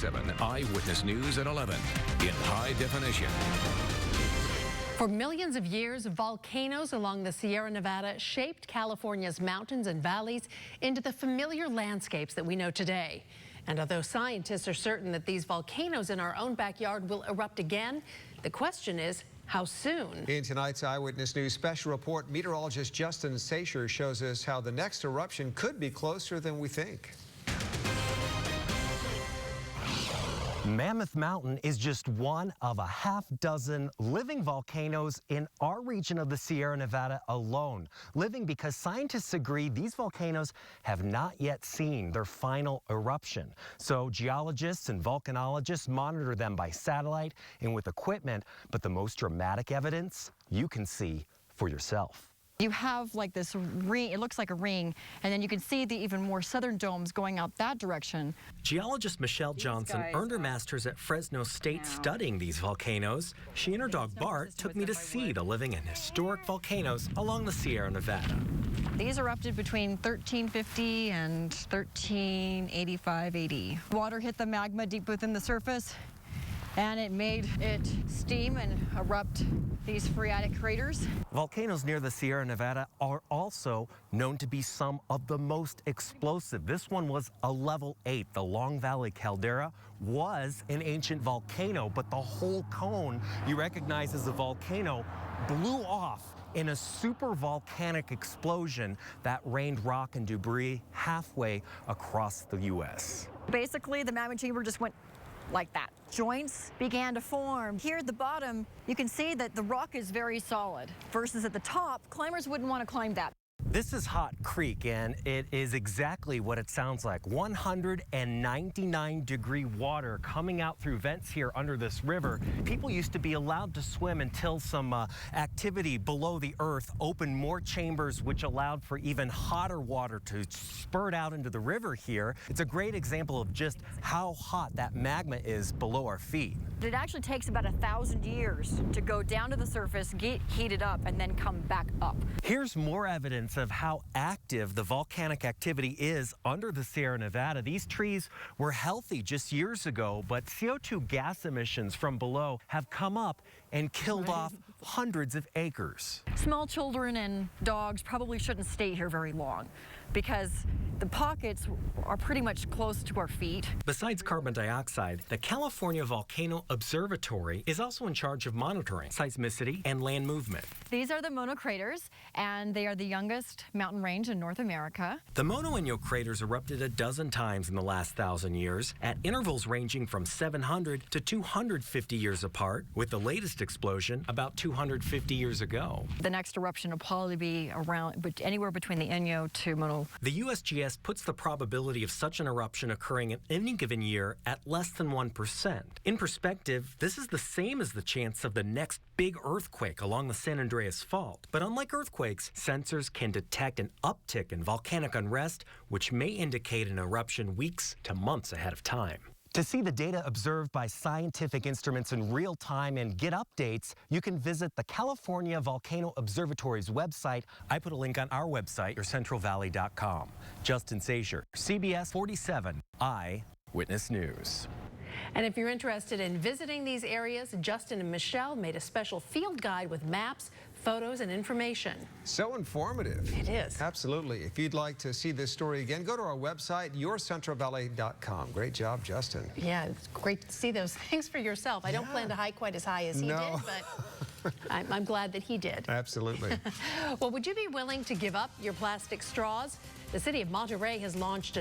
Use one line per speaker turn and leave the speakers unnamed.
47 Eyewitness News at 11 in high definition.
For millions of years, volcanoes along the Sierra Nevada shaped California's mountains and valleys into the familiar landscapes that we know today. And although scientists are certain that these volcanoes in our own backyard will erupt again, the question is, how soon?
In tonight's Eyewitness News special report, meteorologist Justin Sacher shows us how the next eruption could be closer than we think.
Mammoth Mountain is just one of a half-dozen living volcanoes in our region of the Sierra Nevada alone. Living because scientists agree these volcanoes have not yet seen their final eruption. So geologists and volcanologists monitor them by satellite and with equipment, but the most dramatic evidence you can see for yourself.
You have like this ring, it looks like a ring, and then you can see the even more southern domes going out that direction.
Geologist Michelle Johnson earned her master's at Fresno State studying these volcanoes. She and her dog Bart took me to see the living and historic volcanoes along the Sierra Nevada.
These erupted between 1350 and 1385 AD. Water hit the magma deep within the surface, and it made it steam and erupt these phreatic craters.
Volcanoes near the Sierra Nevada are also known to be some of the most explosive. This one was a level 8. The Long Valley caldera was an ancient volcano, but the whole cone you recognize as a volcano blew off in a super volcanic explosion that rained rock and debris halfway across the U.S.
Basically, the magma chamber just went like that. Joints began to form. Here at the bottom, you can see that the rock is very solid, versus at the top, climbers wouldn't want to climb that.
This is Hot Creek, and it is exactly what it sounds like. 199-degree water coming out through vents here under this river. People used to be allowed to swim until some activity below the earth opened more chambers, which allowed for even hotter water to spurt out into the river here. It's a great example of just how hot that magma is below our feet.
It actually takes about 1,000 years to go down to the surface, get heated up, and then come back up.
Here's more evidence of how active the volcanic activity is under the Sierra Nevada. These trees were healthy just years ago, but CO2 gas emissions from below have come up and killed off hundreds of acres.
Small children and dogs probably shouldn't stay here very long because the pockets are pretty much close to our feet.
Besides carbon dioxide, the California Volcano Observatory is also in charge of monitoring seismicity and land movement.
These are the Mono craters, and they are the youngest mountain range in North America.
The Mono craters erupted a dozen times in the last 1,000 years, at intervals ranging from 700 to 250 years apart, with the latest explosion about 250 years ago.
The next eruption will probably be around anywhere between the Inyo to Mono.
The USGS puts the probability of such an eruption occurring in any given year at less than 1%. In perspective, this is the same as the chance of the next big earthquake along the San Andreas Fault. But unlike earthquakes, sensors can detect an uptick in volcanic unrest, which may indicate an eruption weeks to months ahead of time. To see the data observed by scientific instruments in real time and get updates, you can visit the California Volcano Observatory's website. I put a link on our website, yourcentralvalley.com. Justin Sacher, CBS 47 Eyewitness News.
And if you're interested in visiting these areas, Justin and Michelle made a special field guide with maps, photos, and information.
So informative.
It is.
Absolutely. If you'd like to see this story again, go to our website, yourcentralvalley.com. Great job, Justin.
Yeah, it's great to see those things for yourself. I don't plan to hike quite as high as he did, but I'm glad that he did.
Absolutely.
Well, would you be willing to give up your plastic straws? The city of Monterey has launched a